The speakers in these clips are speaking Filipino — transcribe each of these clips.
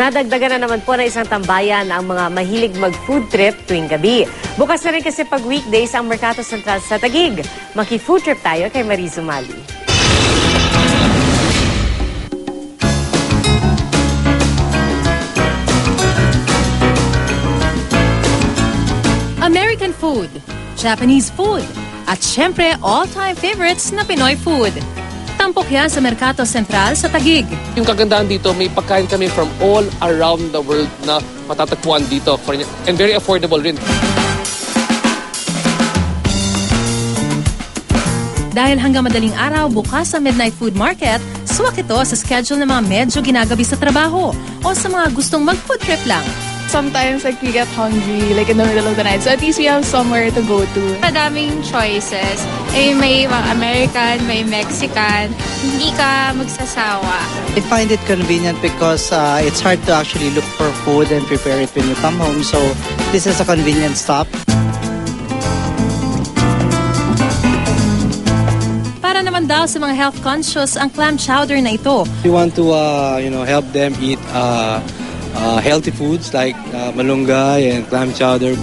Nadagdagan na naman po na isang tambayan ang mga mahilig mag-food trip tuwing gabi. Bukas na rin kasi pag weekdays ang Mercato Central sa Taguig. Maki-food trip tayo kay Marie Zumali. American food, Japanese food, at syempre all-time favorites na Pinoy food. Tampok yan sa Mercato Central sa Taguig. Yung kagandahan dito, may pagkain kami from all around the world na matatagpuan dito. And very affordable rin. Dahil hanggang madaling araw bukas sa Midnight Food Market, swak ito sa schedule ng mga medyo ginagabi sa trabaho o sa mga gustong mag-food trip lang. Sometimes we get hungry in the middle of the night. So at least we have somewhere to go to. Madaming choices. May mga American, may Mexican. Hindi ka magsasawa. I find it convenient because it's hard to actually look for food and prepare it when you come home. So this is a convenient stop. Para naman daw sa mga health conscious ang clam chowder na ito. We want to help them eat healthy foods like malunggay and clam chowder.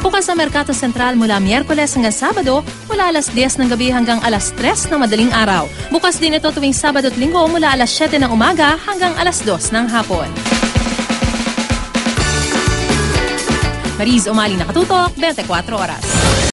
Bukas sa Mercato Central mula Miyerkules hanggang Sabado, mula alas 10 ng gabi hanggang alas 3 ng madaling araw. Bukas din ito tuwing Sabado at Linggo mula alas 7 ng umaga hanggang alas 2 ng hapon. Marie Zumali, Nakatutok, 24 Oras.